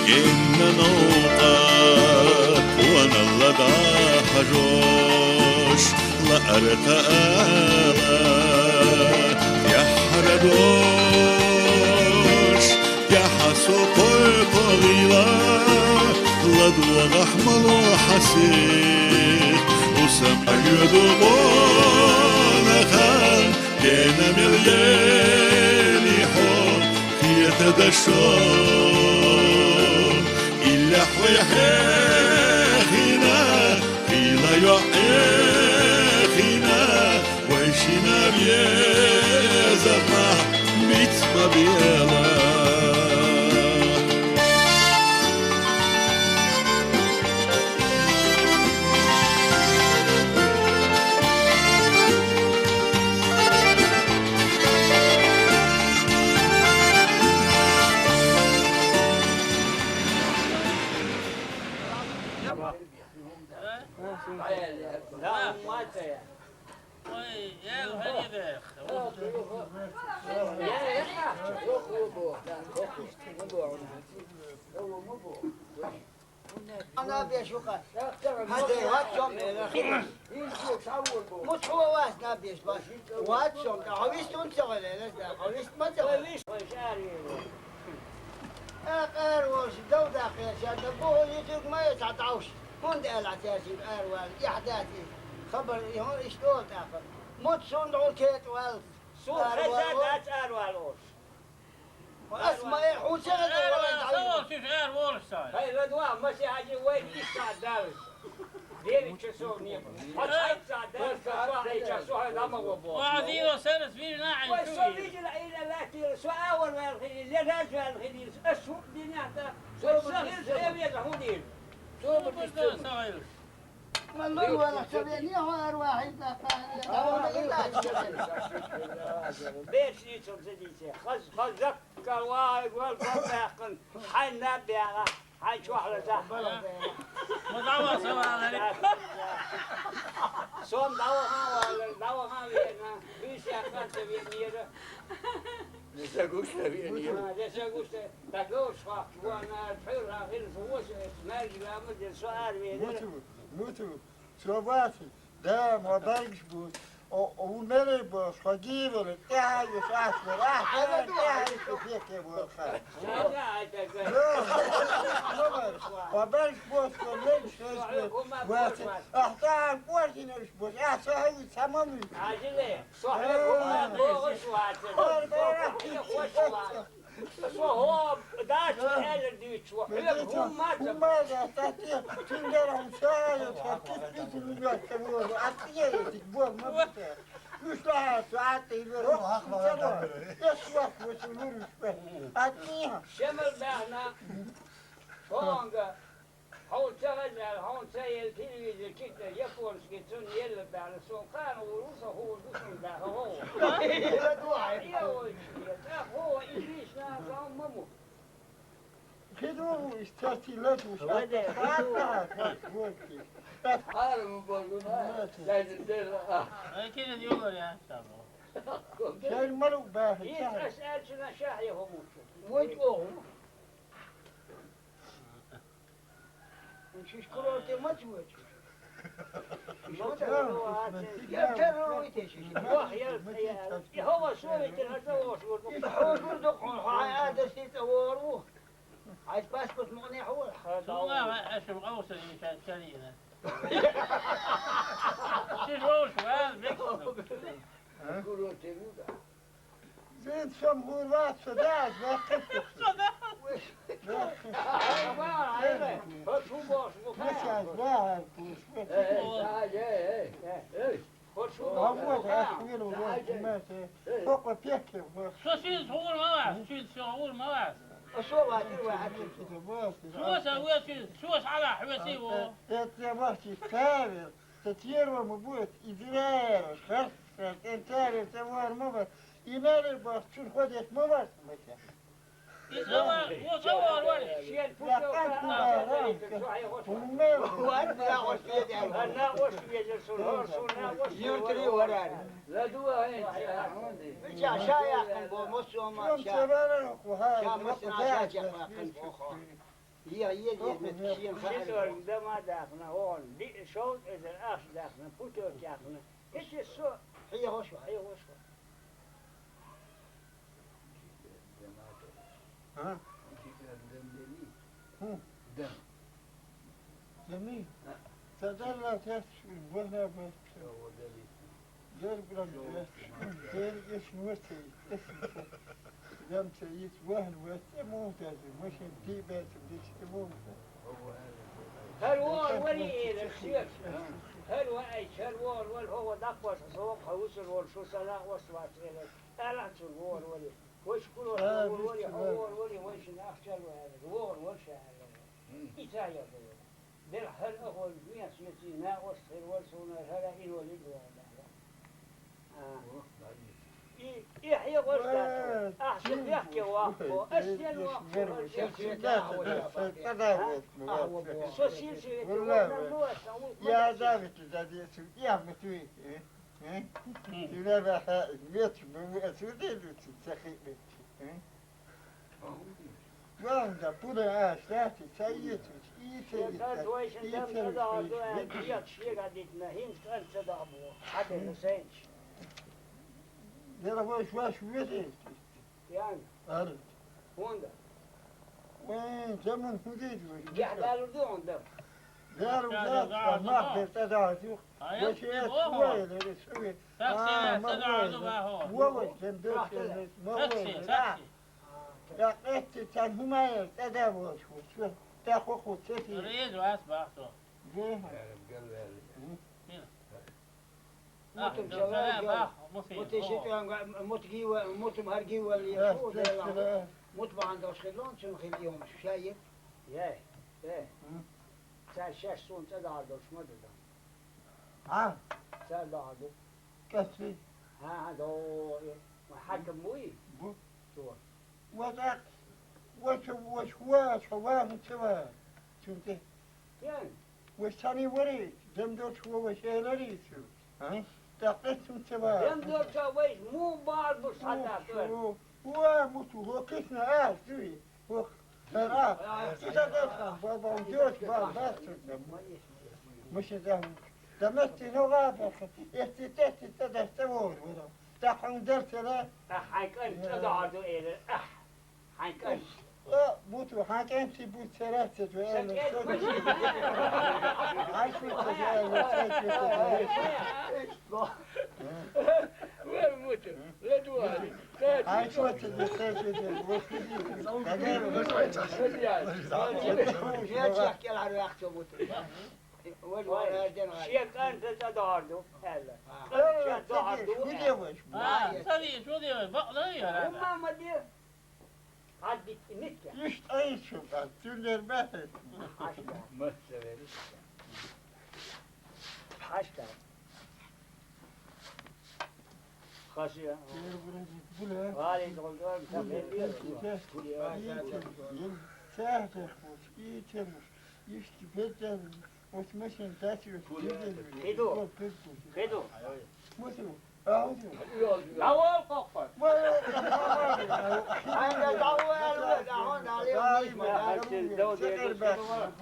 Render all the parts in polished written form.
إن نوقات وانا اللدى حجوش لأرتالا يحردوش يحسو كل طغيلة لدو غحمل وحسيت وسمع يدوبون خان كينا ملياني حور يتدشون إلا حويحيخنا إلا يحيخنا ويشنا بيزبنا ميتما بيلا أنا أبي أشوفه هذا واتشوم مش هو واس نبيش بس واتشوم عويست ونشغل لا عويست ما تشغل أقر وش دو داخل شاد بوه يجيك ما يتعطوش من ده العتاسي أروال يحداتي خبر هون إشتول تاخر متشون دول كيت والف سو خزانات أروالوش واسمع حوشة سووا كيف غير ورشة هاي الأدوار ماشي حاجة وين يسعى دارس ديري تشسون نيبا هاي يسعى دارس كسوحي كسوحي دم وبوش وعدينا سنة فيه ناعم وشو بيجي إلى لا سو أول ما الخليل لناس ما الخليل أشوف دنيا سو سهل سهل يزحونين شو بدنا نسوي من نور ولا سبيني هو أرواح بيش يشوف زديسي خزك كواي والفضاقن حين نبيعها حين شو أحلى زحمة مدعوة سوا صوم دواها ولا دواها بينا بيش يأخذ بينيرة لسه قوشة بينيرة لسه قوشة تقوش فاك وانا تحيرها غير فوش اسمار جلامد السؤال بينيرة موتو صوباتي دام وبرقش بود ونري بوش خجيبر تهاي وشاشر أحسن تهاي كفيك بود خير وبرقش بوش كلش واسي أحسن بوش نرش بوش أحسن تمامي عاجلة صحيح بوش واسي هو داش هل ديتش وحلم هم ماذا تأتي تندرهم شاي وتأتي في الوقت تقول أتيه تقول ما بتاع مش لها تعطي له يسوق وسلول أتيه شمل بهنا فونجا هون شغل هون سيل تلفزيون كده يفون سكتون يلا بهنا سون كان وروسه هو دوسن ده هو إنجليز ناس مامو كده استاتيلات مش حتى عالم بقولنا لازم تدير كده يقول يا شاي الملو باهي يتسأل شنا شاحية هم وين أوه مش كروتي ما تسوي هو سوري تنهزوش يحوش وردقهم هذا سيتوروه عايز باسكت مغني حول والله اشرب اوصل كان كلينا شوش وهذا يقولوا تيمودا زين شمغور وات صداق شوش على حواسيه يتباشي كارل تتير ومبوت إدرار خرفت انتار تمار مبت ينال باش شو خدت مبت مثلا وصور ولا شيء يرتري وراني لا دوا هين شايع قنبو مسوم شايع مسنا شايع قنبو هي متشين شتر دما داخنا هون دي شوط إذا الأخ داخنا بوتو داخنا إيش السوق هي هوشوا هي وشوا ها جميل تدلى تسفل ولا بس جرب رجل غير اسمه اسمه لم تيت وهن وتموت مش في بيت بديش تموت هل هو ولي إلى الشيخ هل هو هل هو دقوس سوق حوسر والشو سلا وسوات إلى ألا تقول ولي وش كل ولي هو ولي وش نأخذ هو وش إيتايا ده هل هو المية سيتنا وصل وصلنا هلا إن ولد ولا يحيى وصل أحسن يحكي واقفه أسهل واقفه يا دافت زادي يا متوي تلا بحق ميت بمسودي تسخي وانت بودا عاشتي سيتش يلا واش ويدي يعني أرد هوندا وين زمن حديد وش يحلالوا دون ده داروا لا ما بتدعوا وش شوية للسوية وش جنبك ما لا قلت كان هما تدعوا شو تاخذ خصتي ريد واسبع صو موتم شوال موت جيوة موت مهرجيوة اللي شو ده موت ما عنده خلون شو خليهم شو شايف ياه ياه سال شاش سون تدعو شو مدة ها سال دعو كسي ها هذا محكم موي شو وذاك وش سوا شنتي يعني وش ثاني وريد دمدور شو وش يلري شو ها تقسم سوا يم دور شويش مو بعض مش حتى هو هو كيسنا شوي هو إذا دخل بابا وجوش بابا مش ده دمستي نوغابة استيتت تدستمور ولا تحن درت لا حيكون تدعو إلى حيكون موتو حاكم تبوت ثلاثة وين عايش في وين موتو؟ لا دوالي عايش في يحكي على يحكي موتو شيك أنت تدعو هلا سريع شو دي بقى وما مدير عدت نتكا مش أي شو بعد تقول البحث حشتا خشية غالي تقول ساعتك وسكيتك يشتفت وتمشن تاسي خدو خدو أول قفر أنا دعوة دعوة عليهم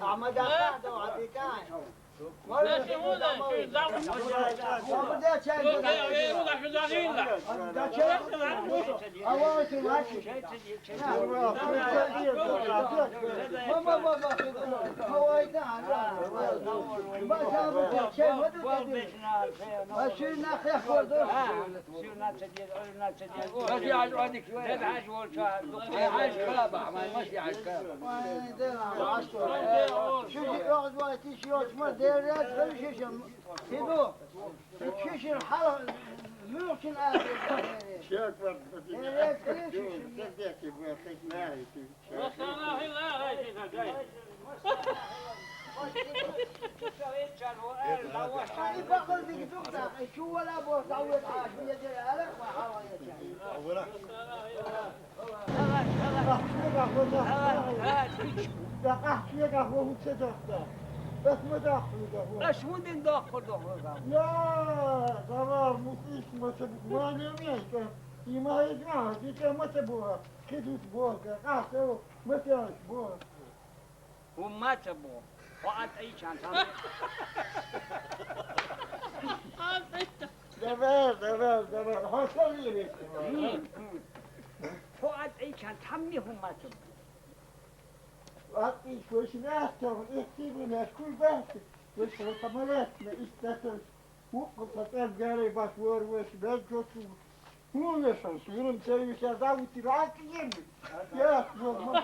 أحمد أحمد وعديكان لا شو ده شو كيدو تكشش الحلقة ممكن شكرا يفكر فيك تقطع شو ولا بو تعود عاش بيد الألف وحرام بس ما داخل اش ودين داخل لا ضرر مفيش ما نميش ما يجمع ديك ما تبوها كده تبوها قاعد ما تعرف بوها هم ما تبوا وقت أي كان تام دبر حصل لي وقت أي كان تامني هم ما تبوا وقت وش ناستم اكتبنا كل بحث وش رقمات ما استخدم وقفت الجاري باسور وش بجوت مو يشان سيرم سيرم سيرم تبعت يمي يا أخوة ما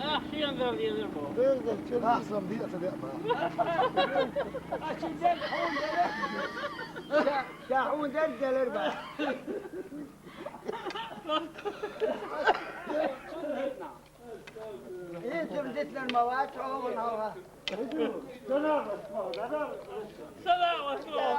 أخي ينظر لي ذنبه. أحسن بيئة اليأمة شاحون دردل اربع ايه جبدتنا المواد عوضناها سلام وسلام.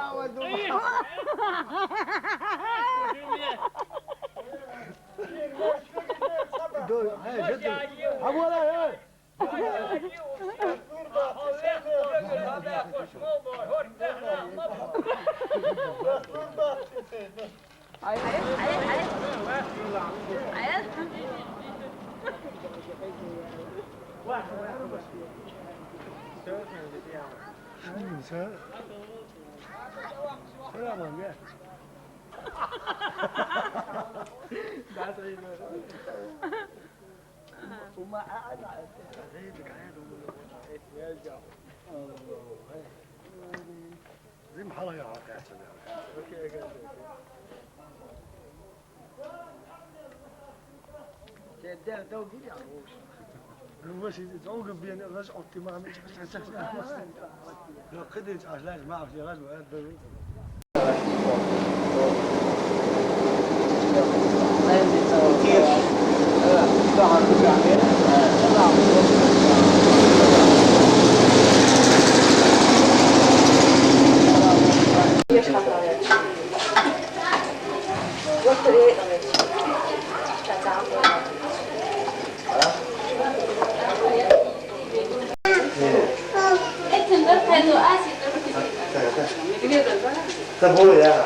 زي ما حلا يعرف احسن ده دوقي يا روش هو شيء تعوق بين الرجع والتمام بس لو قدرت عشان ما اعرف يا رجل طب هو يا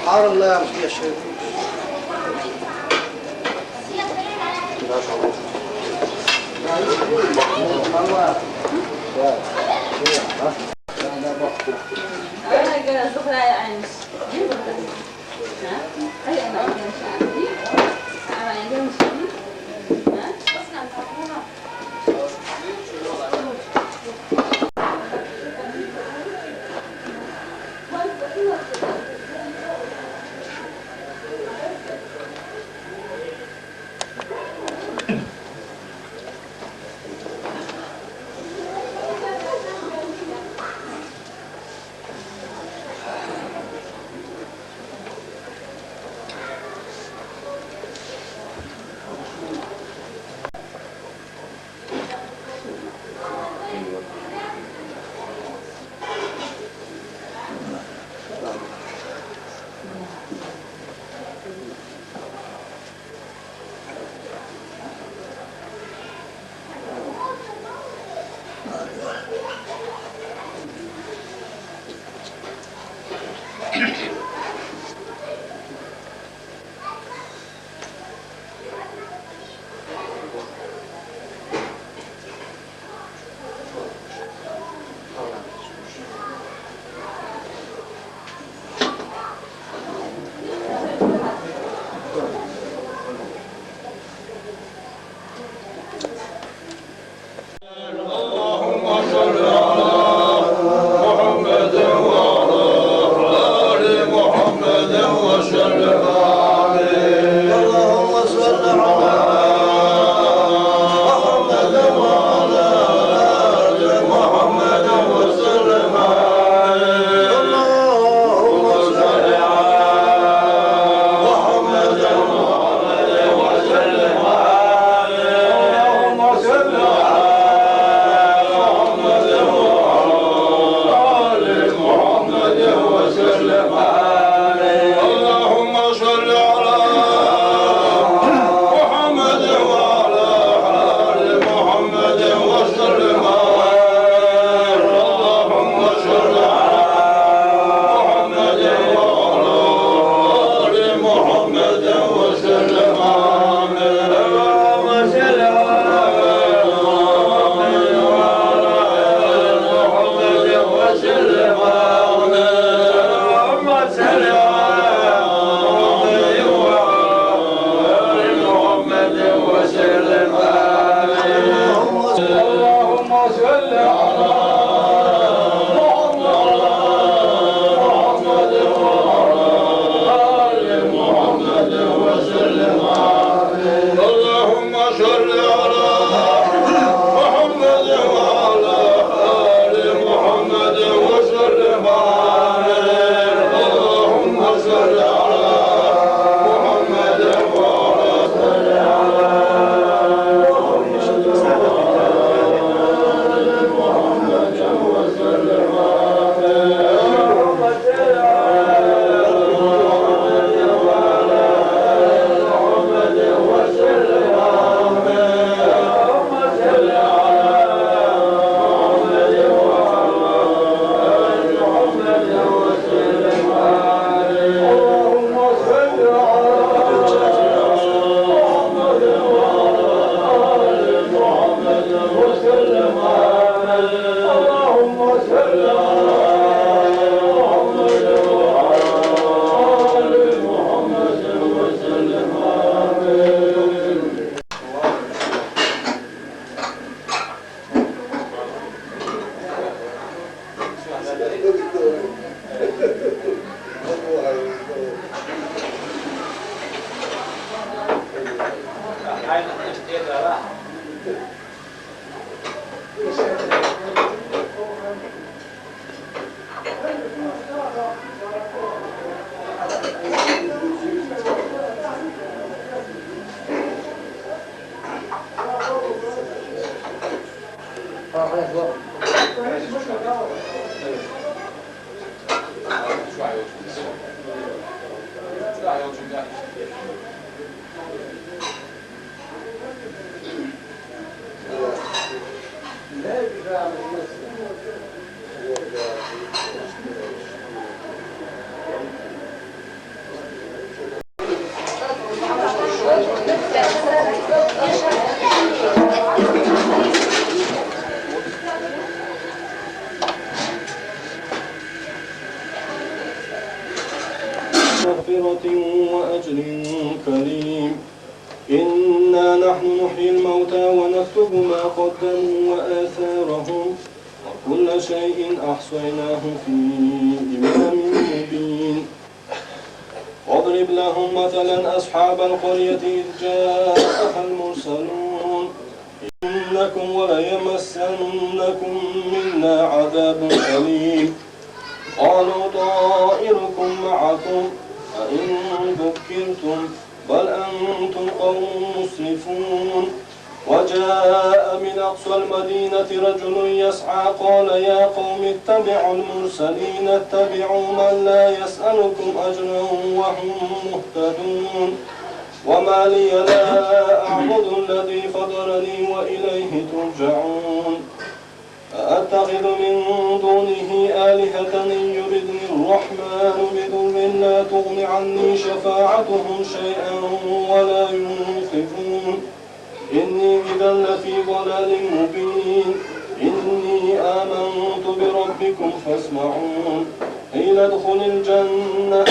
حار الله يا رب يا شيخ مغفرة وأجر كريم. إنا نحن نحيي الموتى ونكتب ما قدموا وآثارهم وكل شيء أحصيناه في إمام مبين. واضرب لهم مثلا أصحاب القرية إذ جاءها المرسلون إنكم وليمسنكم منا عذاب أليم قالوا طائركم معكم أئن ذكرتم بل أنتم قوم مسرفون. وجاء من أقصى المدينة رجل يسعى قال يا قوم اتبعوا المرسلين اتبعوا من لا يسألكم أجرا وهم مهتدون. وما لي لا أعبد الذي فطرني وإليه ترجعون. أأتخذ من دونه آلهة إن يردني الرحمن بضر لا تغن عني شفاعتهم شيئا ولا ينقذون. إني إذا لفي ضلال مبين. إني آمنت بربكم فاسمعون. قيل ادخل الجنة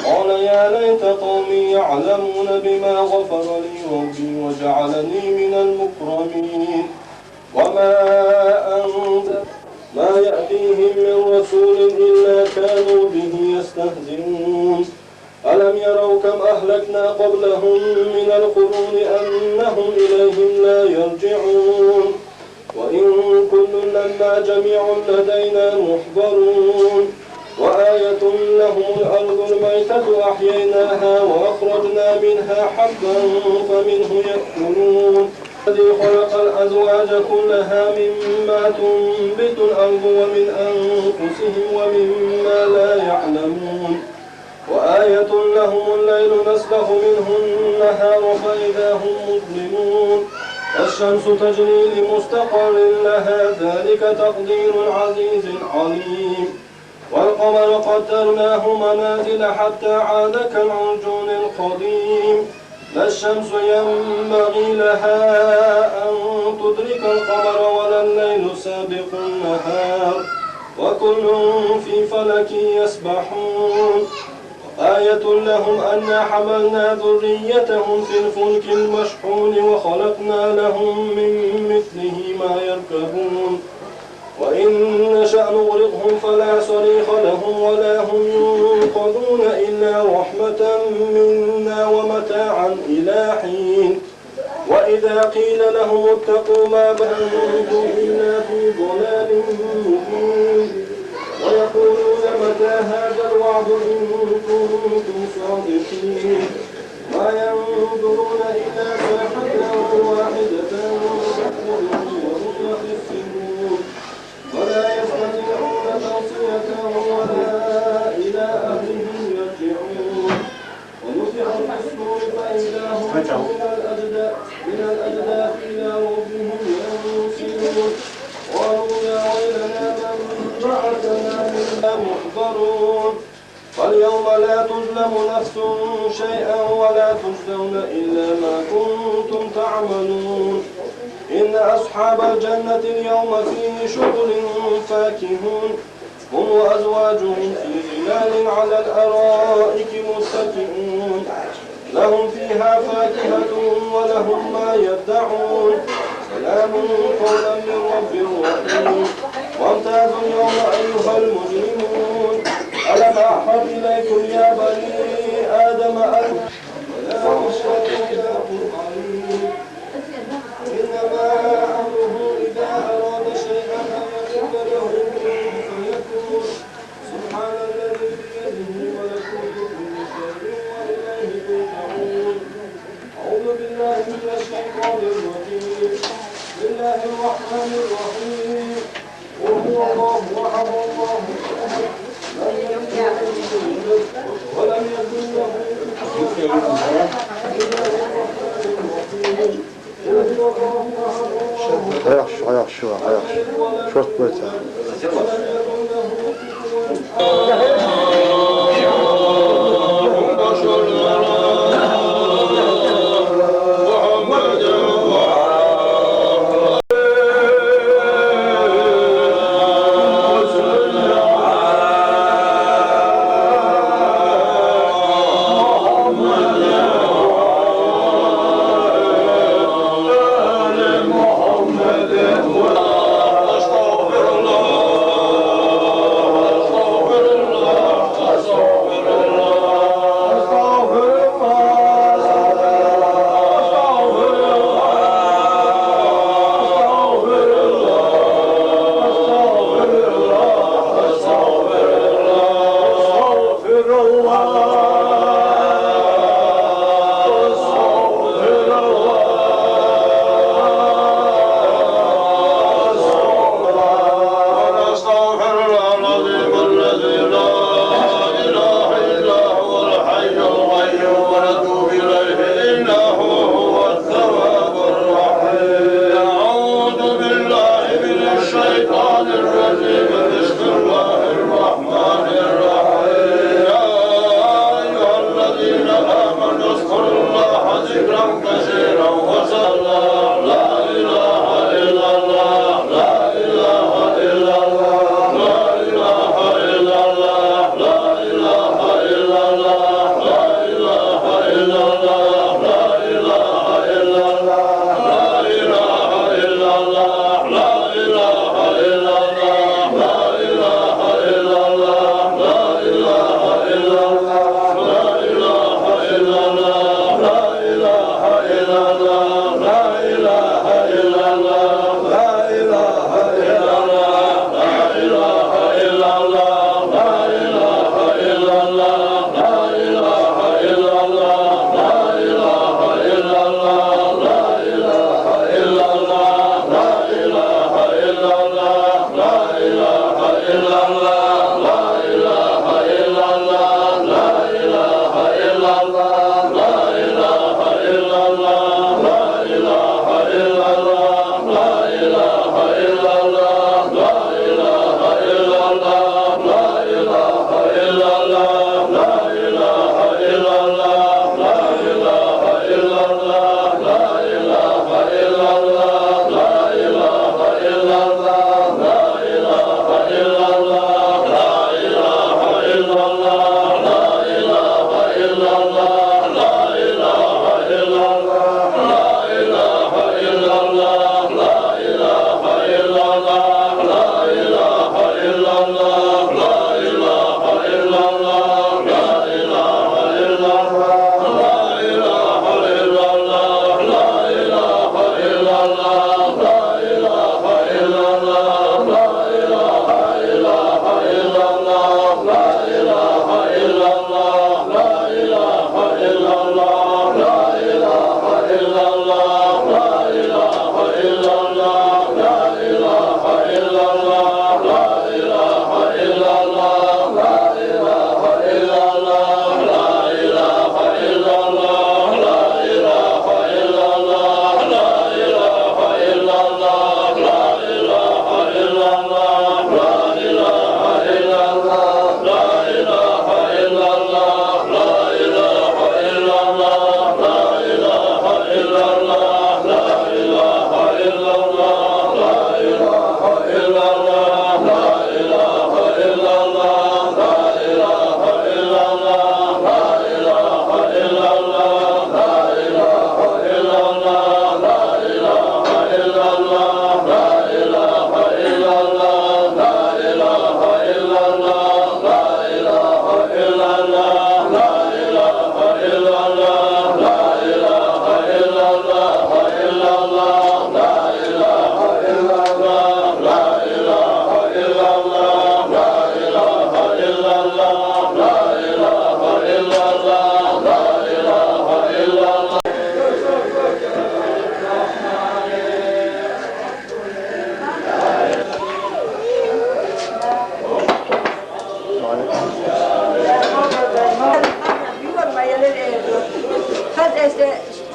قال يا ليت قومي يعلمون بما غفر لي ربي وجعلني من المكرمين. وما أنت ما يأتيهم من رسول إلا كانوا به يستهزئون. ألم يروا كم أهلكنا قبلهم من القرون أنهم إليهم لا يرجعون. وإن كل لما جميع لدينا محضرون. وآية لهم الأرض الميتة أحييناها وأخرجنا منها حبا فمنه يأكلون. الذي خلق الأزواج كلها مما تنبت الأرض ومن أنفسهم ومما لا يعلمون. وآية لهم الليل نسلخ منه النهار فإذا هم مظلمون. الشمس تجري لمستقر لها ذلك تقدير العزيز العليم. والقمر قدرناه منازل حتى عاد كالعرجون القديم. لا الشمس ينبغي لها أن تدرك القمر ولا الليل سابق النهار وكل في فلك يسبحون. آية لهم أنا حملنا ذريتهم في الفلك المشحون وخلقنا لهم من مثله ما يركبون. وإن نشأ نغرقهم فلا صريخ لهم ولا هم ينقذون إلا رحمة منا ومتاعا إلى حين. وإذا قيل لهم اتقوا ما أنتم إلا في ضلال مبين. ويقولون متى هذا الوعد إن كنتم صادقين. ما ينظرون إلا صيحة واحدة تأخذهم وهم يخسرون. ولا يستطيعون توصية ولا إلى أهلهم يرجعون. ونفخ في الصور فإذا هم من الأجداث إلى ربهم ينسلون. قالوا يا ويلنا من بعثنا منا محضرون. فاليوم لا تظلم نفس شيئا ولا تجزون إلا ما كنتم تعملون. إن أصحاب الجنة اليوم في شغل فاكهون. هم وأزواجهم في ظلال على الأرائك متكئون. لهم فيها فاكهة ولهم ما يدعون. سلام قولا من رب رحيم. وامتازوا اليوم أيها المجرمون ألم أعهد إليكم يا بني آدم أن لا تشركوا بالله عليم إنما أمره إذا أراد شيئا أن يقول له كن فيكون سبحان الذي بيده ملكوت كل شيء وإليه ترجعون أعوذ بالله من الشيطان الرجيم بسم الله الرحمن الرحيم قل هو الله أحد الله الصمد لم يلد ولم يولد ولم يكن له كفوا أحد بسم الله الرحمن الرحيم قل هو الله أحد الله Ayağa şu. Şort böyle.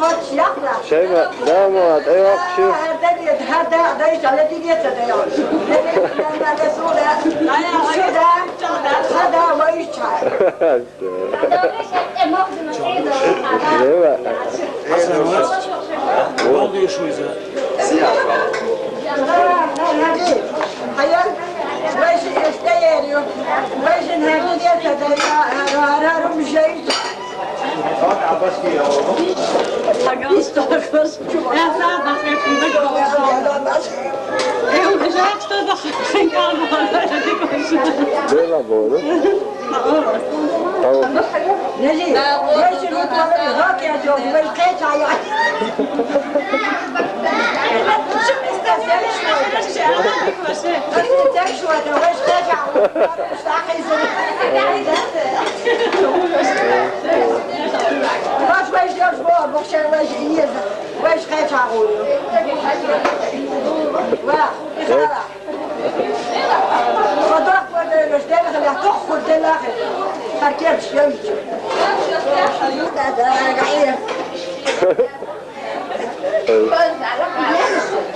فات يقرأ Şey mi? Damat, yok şu. هذا يجعل دنيته ده يعني لما رسول هذا ويشعر Değil mi? Ne oluyor şu yüze? حيال ويش يستيريو ويش نهديته ده هذا مشي Ja, zaterdag heb ik een heel gezegd dat ik geen kamer had. Değil lan bu oğlum. Tamam. نجي ويش نطلع هاك يا جوز ويش قيت على شو استاذ شو هذا ويش قيت باش ويش يجبر بخشى ويش ينزل ويش قيت على واه إخارة فضرب ولا رجال خلي تخفر دلاخل تركيب شوي ده قاعد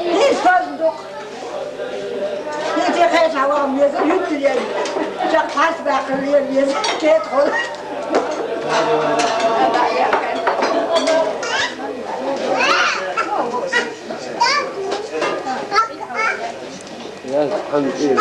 ليش صندوق يجي خيش عوام يزن يمكن يعني شق حسب عقلية يزن يدخل Ya hani iyi.